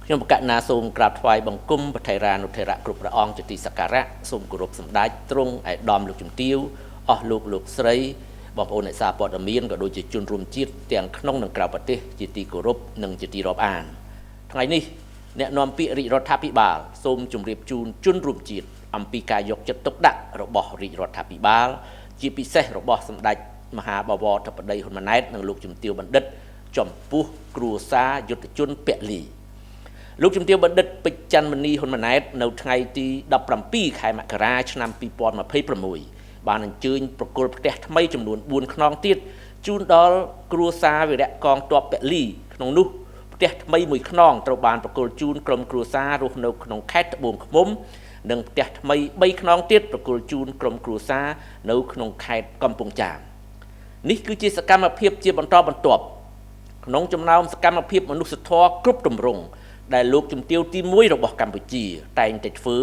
ខ្ញុំប្រកាសណាសូមក្រាបថ្វាយបង្គំព្រះថេរានុថេរៈគ្រប់ព្រះអង្គជាទីសក្ការៈសូមគោរពសម្ដេចទ្រង់ឯកឧត្តមលោកជំទាវអស់លោកស្រីបងប្អូនអ្នកសារព័ត៌មានក៏ដូចជាជនរួមជាតិទាំងក្នុងនិងក្រៅប្រទេសជាទីគោរពនិងជាទីរាប់អានថ្ងៃនេះអ្នកនាំពាក្យរាជរដ្ឋាភិបាលសូមជម្រាបជូនជនរួមជាតិអំពីការយកចិត្តទុកដាក់របស់រាជរដ្ឋាភិបាលជាពិសេសរបស់សម្ដេចមហាបវរធិបតីហ៊ុនម៉ាណែតនិងលោកជំទាវបណ្ឌិតចំពោះគ្រួសារយុទ្ធជនពលីលោកជំទាវបណ្ឌិតពេជ្រច័ន្ទមនីហ៊ុនម៉ាណែតនៅថ្ងៃទី17ខែមករាឆ្នាំ2026បានអញ្ជើញប្រគល់ផ្ទះថ្មីចំនួន4ខ្នងទៀតជូនដល់គ្រួសារវីរៈកងទ័ពពលីក្នុងនោះផ្ទះថ្មី1ខ្នងត្រូវបានប្រគល់ជូនក្រុមគ្រួសាររស់នៅក្នុងខេត្តត្បូងឃ្មុំនិងផ្ទះថ្មី3ខ្នងទៀតប្រគល់ជូនក្រុមគ្រួសារនៅក្នុងខេត្តកំពង់ចាមនេះគឺជាសកម្មភាពជាបន្តបន្ទាប់ក្នុងចំណោមសកម្មភាពមនុស្សធម៌គ្រប់ទម្រង់ដែលលោកជំទាវទី1របស់កម្ពុជាតែងតែធ្វើ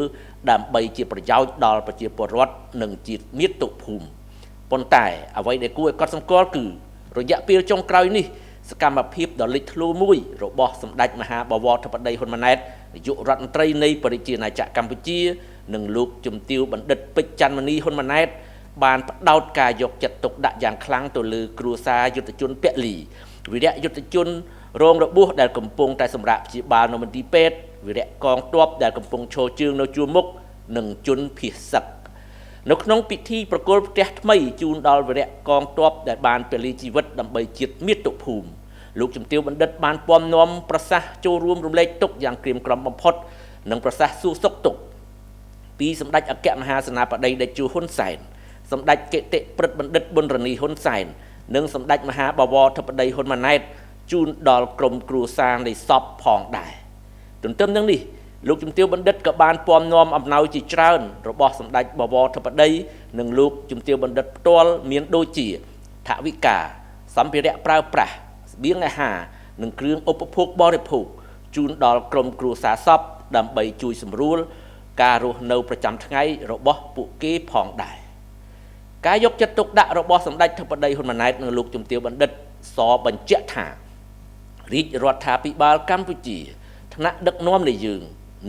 ដើម្បីជាប្រយោជន៍ដល់ប្រជាពលរដ្ឋនិងជាតិមាតុភូមិប៉ុន្តែអ្វីដែលគួរឲ្យកត់សម្គាល់គឺរយៈពេលចុងក្រោយនេះសកម្មភាពដ៏លេចធ្លោមួយរបស់សម្ដេចមហាបវរធិបតីហ៊ុនម៉ាណែតនាយករដ្ឋមន្ត្រីនៃប្រជាណាចក្រកម្ពុជានិងលោកជំទាវបណ្ឌិតពេជ្រច័ន្ទមនីហ៊ុនម៉ាណែតបានផ្ដោតការយកចិត្តទុកដាក់យ៉ាងខ្លាំងទៅលើគ្រួសារយុទ្ធជនពលីវីរៈយុទ្ធជនរងរបួសដែលកំពុងតែសម្រាប់ព្យាបាលនៅមន្ទីរពេទ្យវីរៈកងទ័ពដែលកំពុងឈរជើងនៅជួរមុខនិងជនភៀសសឹកនៅក្នុងពិធីប្រគល់ផ្ទះថ្មីជូនដល់វីរៈកងទ័ពដែលបានពលីជីវិតដើម្បីជាតិមាតុភូមិលោកជំទាវបណ្ឌិតបានពំនាំប្រសាសន៍ចូលរួមរំលែកទុក្ខយ៉ាងក្រៀមក្រំបំផុតនិងប្រសាសន៍សួរសុខទុក្ខពីសម្ដេចអគ្គមហាសេនាបតីតេជោហ៊ុនសែនសម្ដេចគតិព្រឹទ្ធបណ្ឌិតប៊ុនរនីហ៊ុនសែននិងសម្ដេចមហាបវរធិបតីហ៊ុនម៉ាណែតជូនដល់ក្រុមគ្រួសារនៃសពផងដែរទន្ទឹមនឹងនេះលោកជំទាវបណ្ឌិតក៏បានពំនាំអំណោយជាច្រើនរបស់សម្ដេចបវរធិបតីនិងលោកជំទាវបណ្ឌិតផ្ទាល់មានដូចជាថវិកាសម្ភារៈប្រើប្រាស់ស្បៀងអាហារនិងគ្រឿងឧបភោគបរិភោគជូនដល់ក្រុមគ្រួសារសពដើម្បីជួយសម្រួលការរស់នៅប្រចាំថ្ងៃរបស់ពួកគេផងដែរការយកចិត្តទុកដាក់របស់សម្ដេចធិបតីហ៊ុនម៉ាណែតនិងលោកជំទាវបណ្ឌិតសបញ្ជាក់ថារាជរដ្ឋាភិបាលកម្ពុជាថ្នាក់ដឹកនាំនៃយើង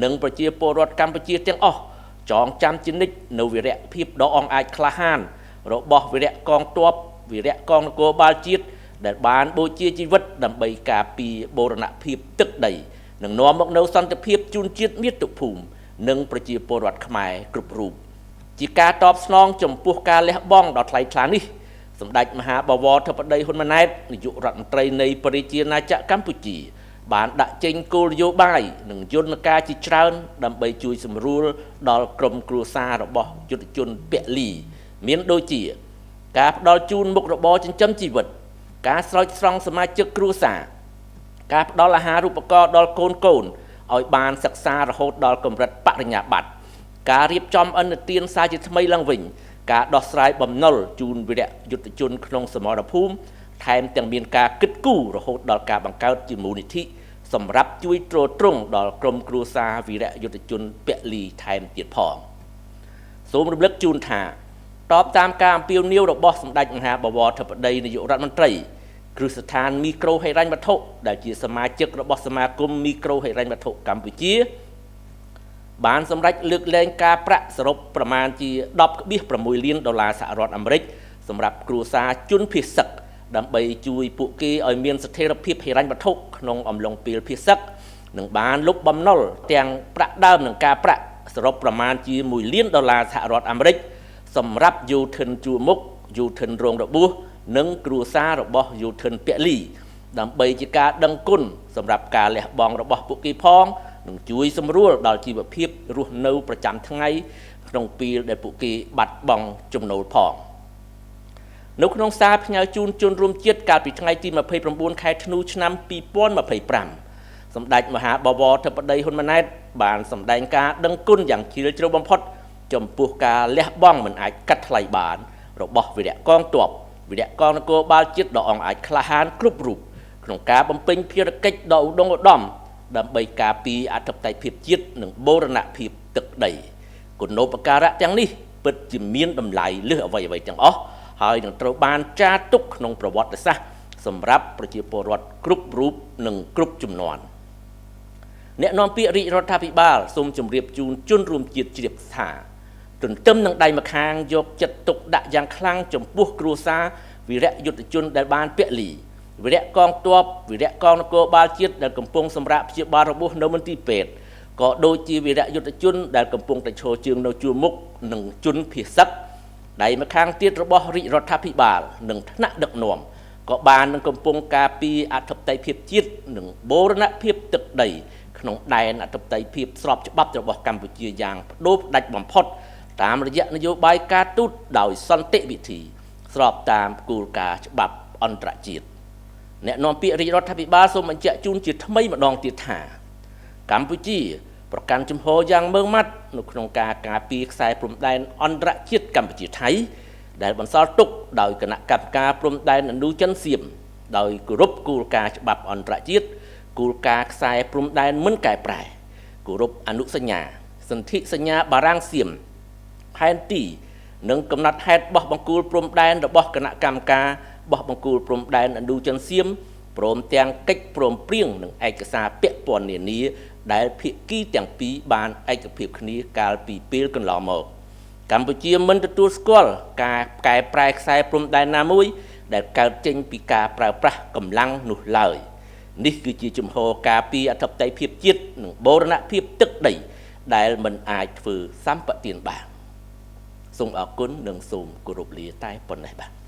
និងប្រជាពលរដ្ឋកម្ពុជាទាំងអស់ចងចាំជានិច្ចនៅវីរៈភាពដ៏អង់អាចក្លាហានរបស់វីរៈកងទ័ពវីរៈកងនគរបាលជាតិដែលបានបូជាជីវិតដើម្បីការពារបូរណភាពទឹកដីនិងនាំមកនូវសន្តិភាពជូនជាតិមាតុភូមិនិងប្រជាពលរដ្ឋខ្មែរគ្រប់រូបជាការតបស្នងចំពោះការលះបង់ដ៏ថ្លៃថ្លានេះសម្ដេចមហាបវរធិបតីហ៊ុនម៉ាណែតនាយករដ្ឋមន្ត្រីនៃប្រជាណាចក្រកម្ពុជាបានដាក់ចេញគោលនយោបាយនិងយន្តការជាច្រើនដើម្បីជួយសម្រួលដល់ក្រុមគ្រួសាររបស់យុទ្ធជនពលីមានដូចជាការផ្ដល់ជូនមុខរបរចិញ្ចឹមជីវិតការស្រោចស្រង់សមាជិកគ្រួសារការផ្ដល់អាហារូបករណ៍ដល់កូនឲ្យបានសិក្សារហូតដល់កម្រិតបរិញ្ញាបត្រការរៀបចំអនុទានសារជាថ្មីឡើងវិញការដោះស្រាយបំណុលជូនវីរៈយុទ្ធជនក្នុងសមរភូមិថែមទាំងមានការគិតគូររហូតដល់ការបង្កើតជាមូលនិធិសម្រាប់ជួយទ្រទ្រង់ដល់ក្រុមគ្រួសារវីរៈយុទ្ធជនពលីថែមទៀតផងសូមរំលឹកជូនថាតបតាមការអំពាវនាវរបស់សម្ដេចមហាបវរធិបតីនាយករដ្ឋមន្ត្រីគ្រឹះស្ថានមីក្រូហិរញ្ញវត្ថុដែលជាសមាជិករបស់សមាគមមីក្រូហិរញ្ញវត្ថុកម្ពុជាបានសម្រេចលើកលែងការប្រាក់សរុបប្រមាណជា $10.6 លានសហរដ្ឋអាមេរិកសម្រាប់គ្រួសារជនភៀសសឹកដើម្បីជួយពួកគេឲ្យមានស្ថិរភាពហិរញ្ញវត្ថុក្នុងអំឡុងពេលភៀសសឹកនិងបានលុបបំណុលទាំងប្រាក់ដើមនិងការប្រាក់សរុបប្រមាណជា$1 លានសហរដ្ឋអាមេរិកសម្រាប់យោធិនជួរមុខយោធិនរងរបួសនិងគ្រួសាររបស់យោធិនពលីដើម្បីជាការដឹងគុណសម្រាប់ការលះបង់របស់ពួកគេផងនឹងជួយសម្រួលដល់ជីវភាពរស់នៅប្រចាំថ្ងៃក្នុងពេលដែលពួកគេបាត់បង់ចំណូលផងនៅក្នុងសារផ្ញើជូនជនរួមជាតិកាលពីថ្ងៃទី29ខែធ្នូឆ្នាំ2025សម្ដេចមហាបវរធិបតីហ៊ុនម៉ាណែតបានសម្ដែងការដឹងគុណយ៉ាងជ្រាលជ្រៅបំផុតចំពោះការលះបង់មិនអាចកាត់ថ្លៃបានរបស់វីរៈកងទ័ពវីរៈកងនគរបាលជាតិដ៏អង់អាចក្លាហានគ្រប់រូបក្នុងការបំពេញភារកិច្ចដ៏ឧត្តមឧត្តមដើម្បីការពារអធិបតេយ្យភាពជាតិនិងបូរណភាពទឹកដីគុណូបការៈទាំងនេះពិតជាមានតម្លៃលើសអ្វីៗទាំងអស់ហើយនឹងត្រូវបានចារទុកក្នុងប្រវត្តិសាស្ត្រសម្រាប់ប្រជាពលរដ្ឋគ្រប់រូបនិងគ្រប់ជំនាន់ អ្នកនាំពាក្យរាជរដ្ឋាភិបាលសូមជម្រាបជូនជនរួមជាតិជ្រាបថាទន្ទឹមនឹងដៃម្ខាងយកចិត្តទុកដាក់យ៉ាងខ្លាំងចំពោះគ្រួសារវីរៈយុទ្ធជនដែលបានពលីវីរៈកងទ័ពវីរៈកងនគរបាលជាតិដែលកំពុងសម្រាប់ព្យាបាលរបួសនៅមន្ទីរពេទ្យក៏ដូចជាវីរៈយុទ្ធជនដែលកំពុងតែឈរជើងនៅជួរមុខនឹងជនភៀសសឹកដៃម្ខាងទៀតរបស់រាជរដ្ឋាភិបាលនិងថ្នាក់ដឹកនាំក៏បាននឹងកំពុងការពារអធិបតេយ្យភាពជាតិនិងបូរណភាពទឹកដីក្នុងដែនអធិបតេយ្យភាពស្របច្បាប់របស់កម្ពុជាយ៉ាងផ្ដួលផ្ដាច់បំផុតតាមរយៈនយោបាយការទូតដោយសន្តិវិធីស្របតាមគោលការណ៍ច្បាប់អន្តរជាតិអ្នកនាំពាក្យរាជរដ្ឋាភិបាលសូមបញ្ជាក់ជូនជាថ្មីម្ដងទៀតថាកម្ពុជាប្រកាន់ជំហរយ៉ាងម៉ឺងម៉ាត់នៅក្នុងការការពារខ្សែព្រំដែនអន្តរជាតិកម្ពុជាថៃដែលបន្សល់ទុកដោយគណៈកម្មការព្រំដែនឥណ្ឌូចិនសៀមដោយគោរពគោលការណ៍ច្បាប់អន្តរជាតិគោលការណ៍ខ្សែព្រំដែនមិនកែប្រែគោរពអនុសញ្ញាសន្ធិសញ្ញាបារាំងសៀមផែនទីនិងកំណត់ហេតុបោះបង្គោលព្រំដែនរបស់គណៈកម្មការបោះបង្គោលព្រំដែនឥណ្ឌូចិនសៀមព្រមទាំងកិច្ចព្រមព្រៀងនិងឯកសារពាក់ព័ន្ធនានាដែលភាគីទាំងពីរបានឯកភាពគ្នាកាលពីពេលកន្លងមកកម្ពុជាមិនទទួលស្គាល់ការកែប្រែខ្សែព្រំដែនណាមួយដែលកើតចេញពីការប្រើប្រាស់កម្លាំងនោះឡើយនេះគឺជាជំហរការពារអធិបតេយ្យភាពជាតិនិងបូរណភាពទឹកដីដែលមិនអាចធ្វើសម្បទានបានសូមអរគុណនិងសូមគោរពលាតែប៉ុណ្ណេះបាទ